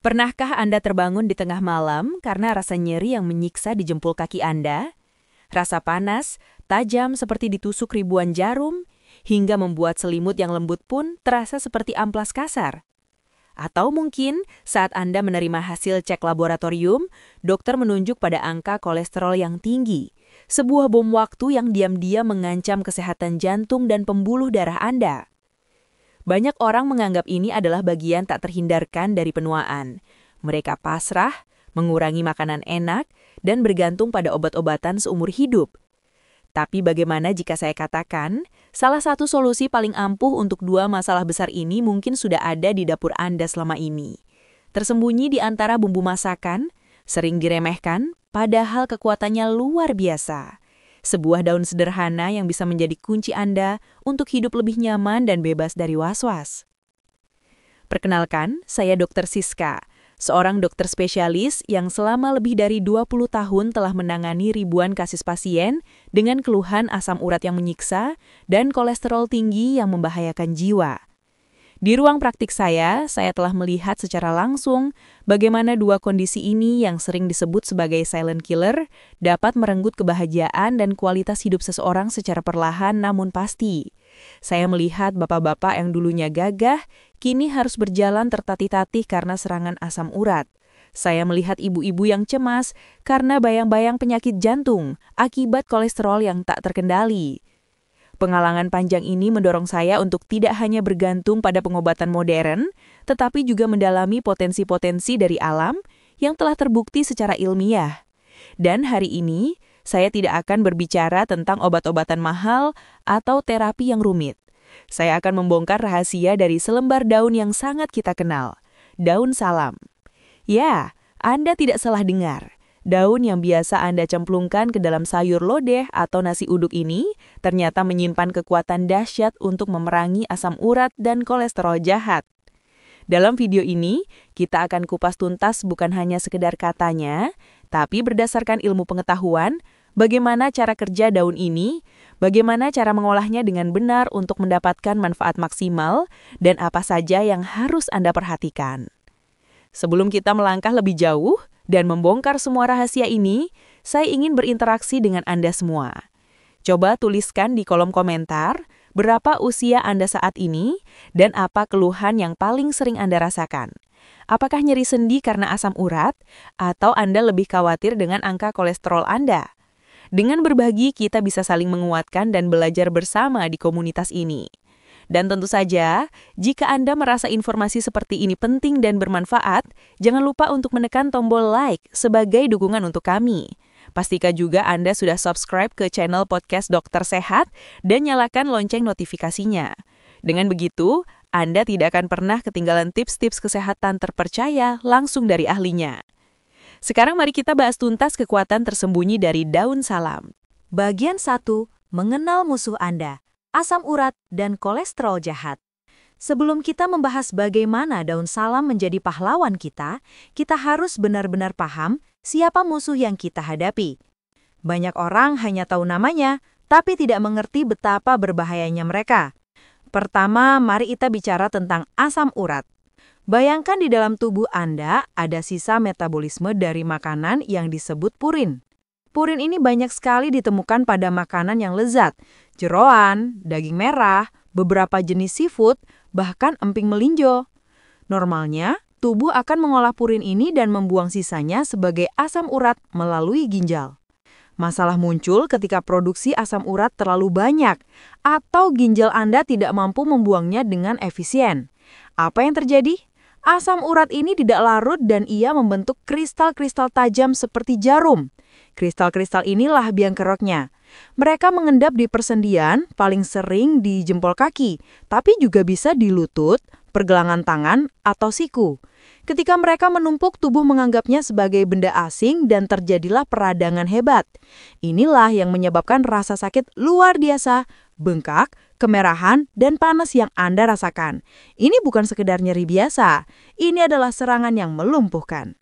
Pernahkah Anda terbangun di tengah malam karena rasa nyeri yang menyiksa di jempol kaki Anda? Rasa panas, tajam seperti ditusuk ribuan jarum, hingga membuat selimut yang lembut pun terasa seperti amplas kasar. Atau mungkin saat Anda menerima hasil cek laboratorium, dokter menunjuk pada angka kolesterol yang tinggi, sebuah bom waktu yang diam-diam mengancam kesehatan jantung dan pembuluh darah Anda. Banyak orang menganggap ini adalah bagian tak terhindarkan dari penuaan. Mereka pasrah, mengurangi makanan enak, dan bergantung pada obat-obatan seumur hidup. Tapi bagaimana jika saya katakan, salah satu solusi paling ampuh untuk dua masalah besar ini mungkin sudah ada di dapur Anda selama ini. Tersembunyi di antara bumbu masakan, sering diremehkan, padahal kekuatannya luar biasa. Sebuah daun sederhana yang bisa menjadi kunci Anda untuk hidup lebih nyaman dan bebas dari was-was. Perkenalkan, saya Dr. Siska, seorang dokter spesialis yang selama lebih dari 20 tahun telah menangani ribuan kasus pasien dengan keluhan asam urat yang menyiksa dan kolesterol tinggi yang membahayakan jiwa. Di ruang praktik saya telah melihat secara langsung bagaimana dua kondisi ini yang sering disebut sebagai silent killer dapat merenggut kebahagiaan dan kualitas hidup seseorang secara perlahan namun pasti. Saya melihat bapak-bapak yang dulunya gagah, kini harus berjalan tertatih-tatih karena serangan asam urat. Saya melihat ibu-ibu yang cemas karena bayang-bayang penyakit jantung akibat kolesterol yang tak terkendali. Pengalaman panjang ini mendorong saya untuk tidak hanya bergantung pada pengobatan modern, tetapi juga mendalami potensi-potensi dari alam yang telah terbukti secara ilmiah. Dan hari ini, saya tidak akan berbicara tentang obat-obatan mahal atau terapi yang rumit. Saya akan membongkar rahasia dari selembar daun yang sangat kita kenal, daun salam. Ya, Anda tidak salah dengar. Daun yang biasa Anda cemplungkan ke dalam sayur lodeh atau nasi uduk ini ternyata menyimpan kekuatan dahsyat untuk memerangi asam urat dan kolesterol jahat. Dalam video ini, kita akan kupas tuntas bukan hanya sekedar katanya, tapi berdasarkan ilmu pengetahuan, bagaimana cara kerja daun ini, bagaimana cara mengolahnya dengan benar untuk mendapatkan manfaat maksimal, dan apa saja yang harus Anda perhatikan. Sebelum kita melangkah lebih jauh dan membongkar semua rahasia ini, saya ingin berinteraksi dengan Anda semua. Coba tuliskan di kolom komentar berapa usia Anda saat ini dan apa keluhan yang paling sering Anda rasakan. Apakah nyeri sendi karena asam urat atau Anda lebih khawatir dengan angka kolesterol Anda? Dengan berbagi, kita bisa saling menguatkan dan belajar bersama di komunitas ini. Dan tentu saja, jika Anda merasa informasi seperti ini penting dan bermanfaat, jangan lupa untuk menekan tombol like sebagai dukungan untuk kami. Pastikan juga Anda sudah subscribe ke channel podcast Dokter Sehat dan nyalakan lonceng notifikasinya. Dengan begitu, Anda tidak akan pernah ketinggalan tips-tips kesehatan terpercaya langsung dari ahlinya. Sekarang mari kita bahas tuntas kekuatan tersembunyi dari daun salam. Bagian 1. Mengenal musuh Anda. Asam urat dan kolesterol jahat. Sebelum kita membahas bagaimana daun salam menjadi pahlawan kita harus benar-benar paham siapa musuh yang kita hadapi. Banyak orang hanya tahu namanya, tapi tidak mengerti betapa berbahayanya mereka. Pertama, mari kita bicara tentang asam urat. Bayangkan di dalam tubuh Anda ada sisa metabolisme dari makanan yang disebut purin. Purin ini banyak sekali ditemukan pada makanan yang lezat, jeroan, daging merah, beberapa jenis seafood, bahkan emping melinjo. Normalnya, tubuh akan mengolah purin ini dan membuang sisanya sebagai asam urat melalui ginjal. Masalah muncul ketika produksi asam urat terlalu banyak atau ginjal Anda tidak mampu membuangnya dengan efisien. Apa yang terjadi? Asam urat ini tidak larut dan ia membentuk kristal-kristal tajam seperti jarum. Kristal-kristal inilah biang keroknya. Mereka mengendap di persendian, paling sering di jempol kaki, tapi juga bisa di lutut, pergelangan tangan, atau siku. Ketika mereka menumpuk, tubuh menganggapnya sebagai benda asing dan terjadilah peradangan hebat. Inilah yang menyebabkan rasa sakit luar biasa, bengkak, kemerahan, dan panas yang Anda rasakan. Ini bukan sekedar nyeri biasa, ini adalah serangan yang melumpuhkan.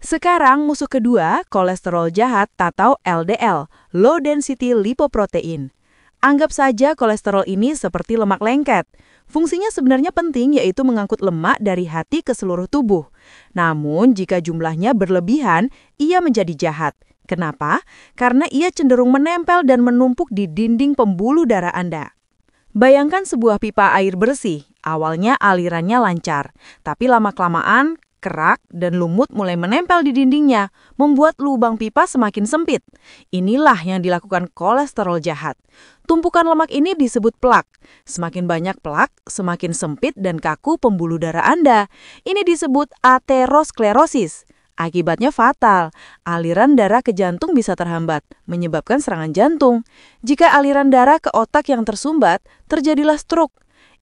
Sekarang musuh kedua, kolesterol jahat atau LDL, low density lipoprotein. Anggap saja kolesterol ini seperti lemak lengket. Fungsinya sebenarnya penting, yaitu mengangkut lemak dari hati ke seluruh tubuh. Namun, jika jumlahnya berlebihan, ia menjadi jahat. Kenapa? Karena ia cenderung menempel dan menumpuk di dinding pembuluh darah Anda. Bayangkan sebuah pipa air bersih. Awalnya alirannya lancar, tapi lama-kelamaan kerak dan lumut mulai menempel di dindingnya, membuat lubang pipa semakin sempit. Inilah yang dilakukan kolesterol jahat. Tumpukan lemak ini disebut plak. Semakin banyak plak, semakin sempit dan kaku pembuluh darah Anda. Ini disebut aterosklerosis. Akibatnya fatal. Aliran darah ke jantung bisa terhambat, menyebabkan serangan jantung. Jika aliran darah ke otak yang tersumbat, terjadilah stroke.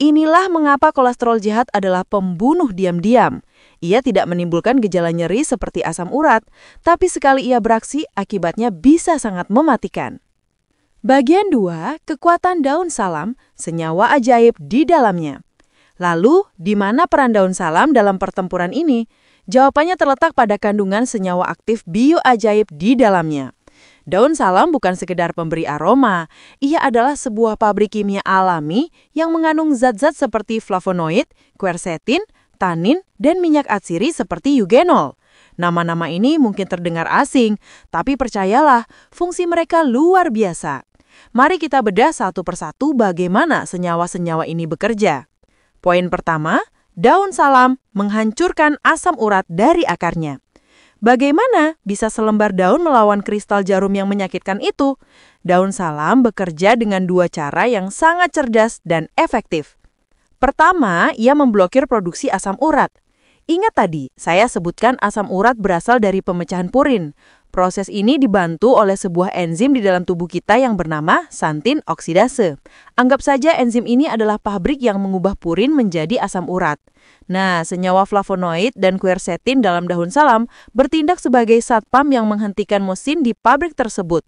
Inilah mengapa kolesterol jahat adalah pembunuh diam-diam. Ia tidak menimbulkan gejala nyeri seperti asam urat, tapi sekali ia beraksi, akibatnya bisa sangat mematikan. Bagian 2, kekuatan daun salam, senyawa ajaib di dalamnya. Lalu, di mana peran daun salam dalam pertempuran ini? Jawabannya terletak pada kandungan senyawa aktif bioajaib di dalamnya. Daun salam bukan sekedar pemberi aroma, ia adalah sebuah pabrik kimia alami yang mengandung zat-zat seperti flavonoid, quercetin, tanin, dan minyak atsiri seperti eugenol. Nama-nama ini mungkin terdengar asing, tapi percayalah, fungsi mereka luar biasa. Mari kita bedah satu persatu bagaimana senyawa-senyawa ini bekerja. Poin pertama, daun salam menghancurkan asam urat dari akarnya. Bagaimana bisa selembar daun melawan kristal jarum yang menyakitkan itu? Daun salam bekerja dengan 2 cara yang sangat cerdas dan efektif. Pertama, ia memblokir produksi asam urat. Ingat tadi, saya sebutkan asam urat berasal dari pemecahan purin. Proses ini dibantu oleh sebuah enzim di dalam tubuh kita yang bernama santin oksidase. Anggap saja enzim ini adalah pabrik yang mengubah purin menjadi asam urat. Nah, senyawa flavonoid dan quercetin dalam daun salam bertindak sebagai satpam yang menghentikan mesin di pabrik tersebut.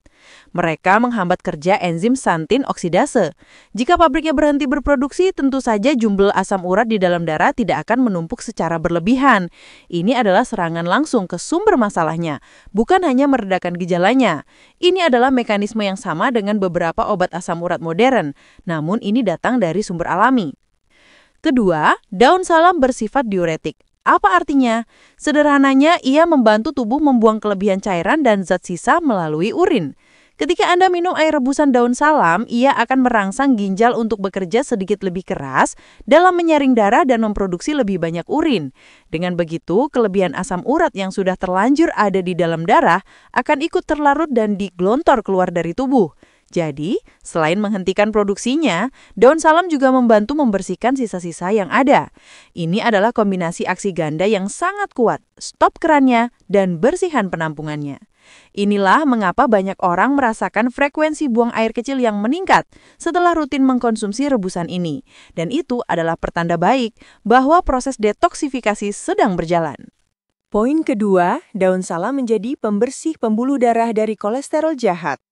Mereka menghambat kerja enzim santin oksidase. Jika pabriknya berhenti berproduksi, tentu saja jumlah asam urat di dalam darah tidak akan menumpuk secara berlebihan. Ini adalah serangan langsung ke sumber masalahnya, bukan hanya meredakan gejalanya. Ini adalah mekanisme yang sama dengan beberapa obat asam urat modern, namun ini datang dari sumber alami. Kedua, daun salam bersifat diuretik. Apa artinya? Sederhananya, ia membantu tubuh membuang kelebihan cairan dan zat sisa melalui urin. Ketika Anda minum air rebusan daun salam, ia akan merangsang ginjal untuk bekerja sedikit lebih keras dalam menyaring darah dan memproduksi lebih banyak urin. Dengan begitu, kelebihan asam urat yang sudah terlanjur ada di dalam darah akan ikut terlarut dan digelontor keluar dari tubuh. Jadi, selain menghentikan produksinya, daun salam juga membantu membersihkan sisa-sisa yang ada. Ini adalah kombinasi aksi ganda yang sangat kuat, stop kerannya, dan bersihkan penampungannya. Inilah mengapa banyak orang merasakan frekuensi buang air kecil yang meningkat setelah rutin mengkonsumsi rebusan ini. Dan itu adalah pertanda baik bahwa proses detoksifikasi sedang berjalan. Poin kedua, daun salam menjadi pembersih pembuluh darah dari kolesterol jahat.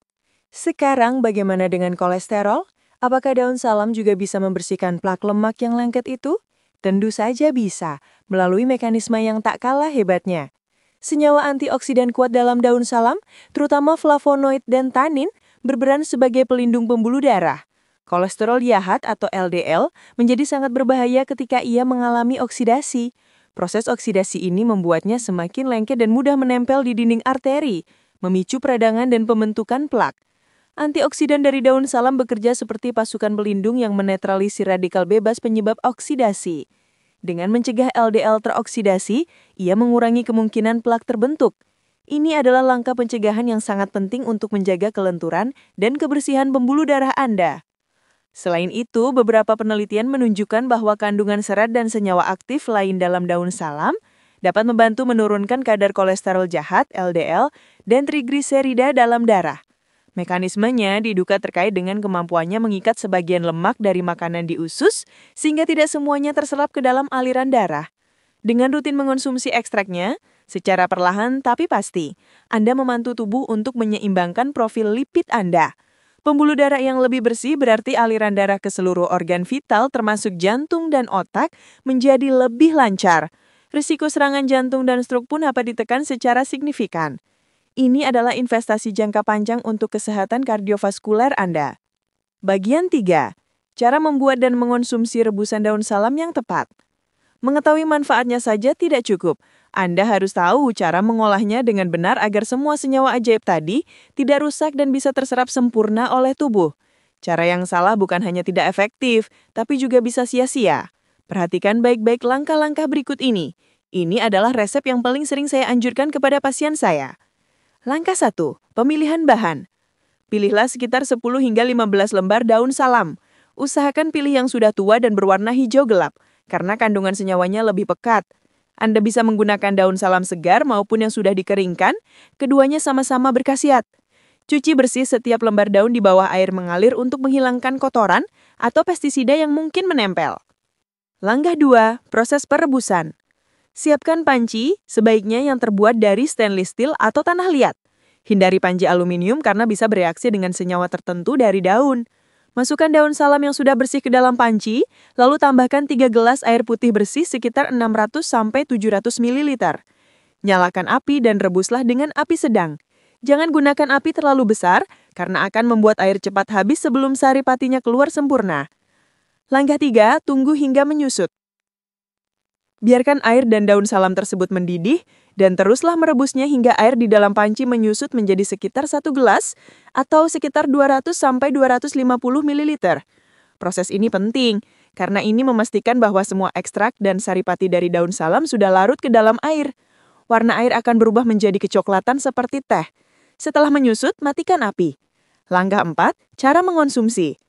Sekarang bagaimana dengan kolesterol? Apakah daun salam juga bisa membersihkan plak lemak yang lengket itu? Tentu saja bisa, melalui mekanisme yang tak kalah hebatnya. Senyawa antioksidan kuat dalam daun salam, terutama flavonoid dan tanin, berperan sebagai pelindung pembuluh darah. Kolesterol jahat atau LDL menjadi sangat berbahaya ketika ia mengalami oksidasi. Proses oksidasi ini membuatnya semakin lengket dan mudah menempel di dinding arteri, memicu peradangan dan pembentukan plak. Antioksidan dari daun salam bekerja seperti pasukan pelindung yang menetralisir radikal bebas penyebab oksidasi. Dengan mencegah LDL teroksidasi, ia mengurangi kemungkinan plak terbentuk. Ini adalah langkah pencegahan yang sangat penting untuk menjaga kelenturan dan kebersihan pembuluh darah Anda. Selain itu, beberapa penelitian menunjukkan bahwa kandungan serat dan senyawa aktif lain dalam daun salam dapat membantu menurunkan kadar kolesterol jahat (LDL) dan trigliserida dalam darah. Mekanismenya diduga terkait dengan kemampuannya mengikat sebagian lemak dari makanan di usus, sehingga tidak semuanya terserap ke dalam aliran darah. Dengan rutin mengonsumsi ekstraknya, secara perlahan tapi pasti, Anda membantu tubuh untuk menyeimbangkan profil lipid Anda. Pembuluh darah yang lebih bersih berarti aliran darah ke seluruh organ vital termasuk jantung dan otak menjadi lebih lancar. Risiko serangan jantung dan stroke pun dapat ditekan secara signifikan. Ini adalah investasi jangka panjang untuk kesehatan kardiovaskuler Anda. Bagian 3. Cara membuat dan mengonsumsi rebusan daun salam yang tepat. Mengetahui manfaatnya saja tidak cukup. Anda harus tahu cara mengolahnya dengan benar agar semua senyawa ajaib tadi tidak rusak dan bisa terserap sempurna oleh tubuh. Cara yang salah bukan hanya tidak efektif, tapi juga bisa sia-sia. Perhatikan baik-baik langkah-langkah berikut ini. Ini adalah resep yang paling sering saya anjurkan kepada pasien saya. Langkah 1. Pemilihan bahan. Pilihlah sekitar 10 hingga 15 lembar daun salam. Usahakan pilih yang sudah tua dan berwarna hijau gelap, karena kandungan senyawanya lebih pekat. Anda bisa menggunakan daun salam segar maupun yang sudah dikeringkan, keduanya sama-sama berkhasiat. Cuci bersih setiap lembar daun di bawah air mengalir untuk menghilangkan kotoran atau pestisida yang mungkin menempel. Langkah 2. Proses perebusan. Siapkan panci, sebaiknya yang terbuat dari stainless steel atau tanah liat. Hindari panci aluminium karena bisa bereaksi dengan senyawa tertentu dari daun. Masukkan daun salam yang sudah bersih ke dalam panci, lalu tambahkan 3 gelas air putih bersih sekitar 600-700 ml. Nyalakan api dan rebuslah dengan api sedang. Jangan gunakan api terlalu besar, karena akan membuat air cepat habis sebelum saripatinya keluar sempurna. Langkah 3, tunggu hingga menyusut. Biarkan air dan daun salam tersebut mendidih, dan teruslah merebusnya hingga air di dalam panci menyusut menjadi sekitar 1 gelas atau sekitar 200-250 ml. Proses ini penting, karena ini memastikan bahwa semua ekstrak dan saripati dari daun salam sudah larut ke dalam air. Warna air akan berubah menjadi kecoklatan seperti teh. Setelah menyusut, matikan api. Langkah 4, cara mengonsumsi.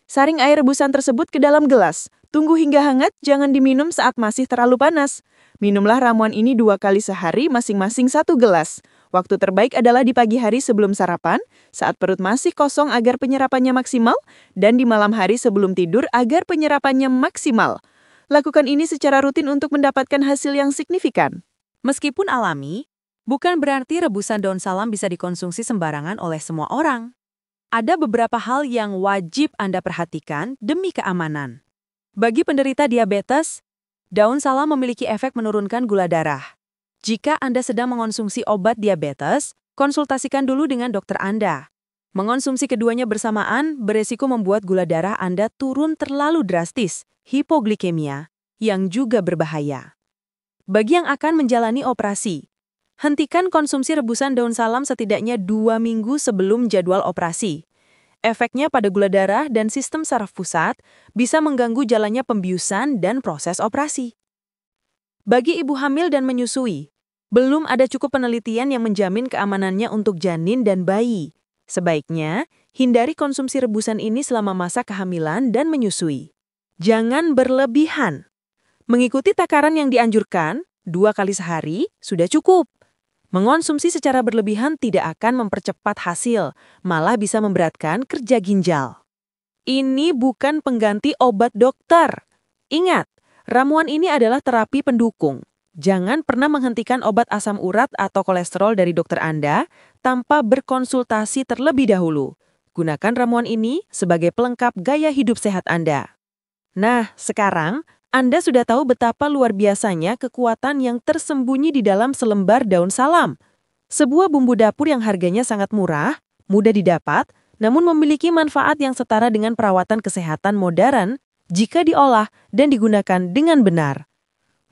Saring air rebusan tersebut ke dalam gelas. Tunggu hingga hangat, jangan diminum saat masih terlalu panas. Minumlah ramuan ini 2 kali sehari, masing-masing 1 gelas. Waktu terbaik adalah di pagi hari sebelum sarapan, saat perut masih kosong agar penyerapannya maksimal, dan di malam hari sebelum tidur agar penyerapannya maksimal. Lakukan ini secara rutin untuk mendapatkan hasil yang signifikan. Meskipun alami, bukan berarti rebusan daun salam bisa dikonsumsi sembarangan oleh semua orang. Ada beberapa hal yang wajib Anda perhatikan demi keamanan. Bagi penderita diabetes, daun salam memiliki efek menurunkan gula darah. Jika Anda sedang mengonsumsi obat diabetes, konsultasikan dulu dengan dokter Anda. Mengonsumsi keduanya bersamaan beresiko membuat gula darah Anda turun terlalu drastis, hipoglikemia, yang juga berbahaya. Bagi yang akan menjalani operasi, hentikan konsumsi rebusan daun salam setidaknya 2 minggu sebelum jadwal operasi. Efeknya pada gula darah dan sistem saraf pusat bisa mengganggu jalannya pembiusan dan proses operasi. Bagi ibu hamil dan menyusui, belum ada cukup penelitian yang menjamin keamanannya untuk janin dan bayi. Sebaiknya, hindari konsumsi rebusan ini selama masa kehamilan dan menyusui. Jangan berlebihan. Mengikuti takaran yang dianjurkan, 2 kali sehari sudah cukup. Mengonsumsi secara berlebihan tidak akan mempercepat hasil, malah bisa memberatkan kerja ginjal. Ini bukan pengganti obat dokter. Ingat, ramuan ini adalah terapi pendukung. Jangan pernah menghentikan obat asam urat atau kolesterol dari dokter Anda tanpa berkonsultasi terlebih dahulu. Gunakan ramuan ini sebagai pelengkap gaya hidup sehat Anda. Nah, sekarang Anda sudah tahu betapa luar biasanya kekuatan yang tersembunyi di dalam selembar daun salam. Sebuah bumbu dapur yang harganya sangat murah, mudah didapat, namun memiliki manfaat yang setara dengan perawatan kesehatan modern jika diolah dan digunakan dengan benar.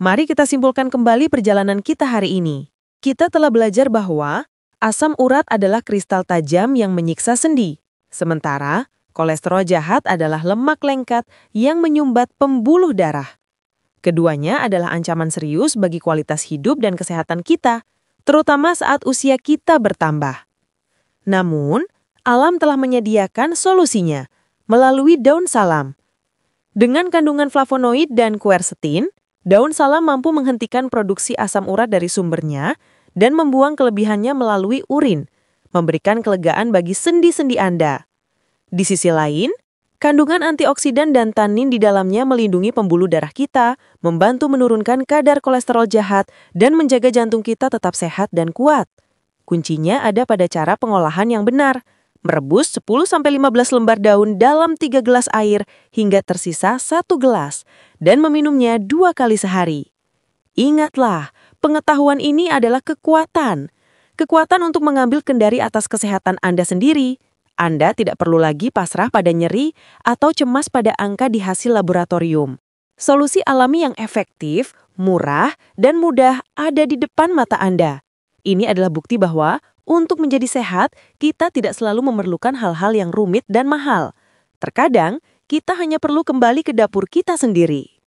Mari kita simpulkan kembali perjalanan kita hari ini. Kita telah belajar bahwa asam urat adalah kristal tajam yang menyiksa sendi, sementara kolesterol jahat adalah lemak lengket yang menyumbat pembuluh darah. Keduanya adalah ancaman serius bagi kualitas hidup dan kesehatan kita, terutama saat usia kita bertambah. Namun, alam telah menyediakan solusinya melalui daun salam. Dengan kandungan flavonoid dan quercetin, daun salam mampu menghentikan produksi asam urat dari sumbernya dan membuang kelebihannya melalui urin, memberikan kelegaan bagi sendi-sendi Anda. Di sisi lain, kandungan antioksidan dan tanin di dalamnya melindungi pembuluh darah kita, membantu menurunkan kadar kolesterol jahat, dan menjaga jantung kita tetap sehat dan kuat. Kuncinya ada pada cara pengolahan yang benar. Merebus 10-15 lembar daun dalam 3 gelas air hingga tersisa 1 gelas, dan meminumnya 2 kali sehari. Ingatlah, pengetahuan ini adalah kekuatan. Kekuatan untuk mengambil kendali atas kesehatan Anda sendiri. Anda tidak perlu lagi pasrah pada nyeri atau cemas pada angka di hasil laboratorium. Solusi alami yang efektif, murah, dan mudah ada di depan mata Anda. Ini adalah bukti bahwa untuk menjadi sehat, kita tidak selalu memerlukan hal-hal yang rumit dan mahal. Terkadang, kita hanya perlu kembali ke dapur kita sendiri.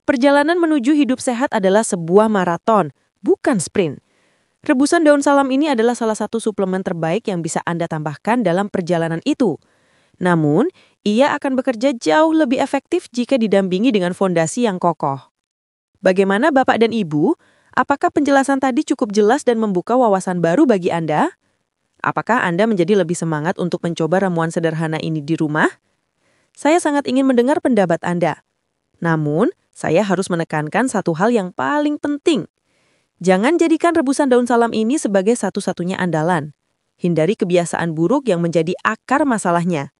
Perjalanan menuju hidup sehat adalah sebuah maraton, bukan sprint. Rebusan daun salam ini adalah salah satu suplemen terbaik yang bisa Anda tambahkan dalam perjalanan itu. Namun, ia akan bekerja jauh lebih efektif jika didampingi dengan fondasi yang kokoh. Bagaimana Bapak dan Ibu? Apakah penjelasan tadi cukup jelas dan membuka wawasan baru bagi Anda? Apakah Anda menjadi lebih semangat untuk mencoba ramuan sederhana ini di rumah? Saya sangat ingin mendengar pendapat Anda. Namun, saya harus menekankan satu hal yang paling penting. Jangan jadikan rebusan daun salam ini sebagai satu-satunya andalan. Hindari kebiasaan buruk yang menjadi akar masalahnya.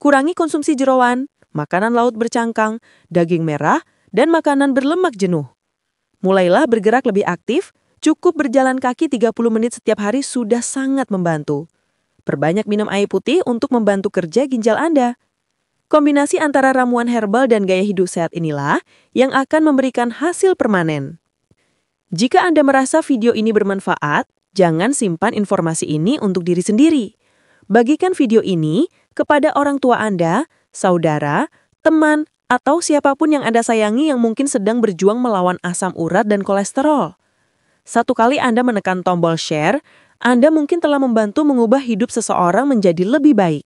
Kurangi konsumsi jeroan, makanan laut bercangkang, daging merah, dan makanan berlemak jenuh. Mulailah bergerak lebih aktif, cukup berjalan kaki 30 menit setiap hari sudah sangat membantu. Perbanyak minum air putih untuk membantu kerja ginjal Anda. Kombinasi antara ramuan herbal dan gaya hidup sehat inilah yang akan memberikan hasil permanen. Jika Anda merasa video ini bermanfaat, jangan simpan informasi ini untuk diri sendiri. Bagikan video ini kepada orang tua Anda, saudara, teman, atau siapapun yang Anda sayangi yang mungkin sedang berjuang melawan asam urat dan kolesterol. Satu kali Anda menekan tombol share, Anda mungkin telah membantu mengubah hidup seseorang menjadi lebih baik.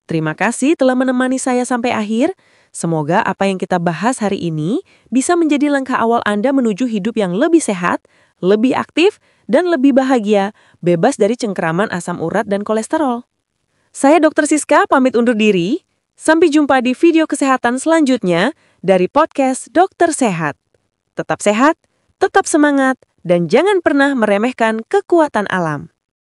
Terima kasih telah menemani saya sampai akhir. Semoga apa yang kita bahas hari ini bisa menjadi langkah awal Anda menuju hidup yang lebih sehat, lebih aktif, dan lebih bahagia, bebas dari cengkeraman asam urat dan kolesterol. Saya Dr. Siska pamit undur diri. Sampai jumpa di video kesehatan selanjutnya dari podcast Dokter Sehat. Tetap sehat, tetap semangat, dan jangan pernah meremehkan kekuatan alam.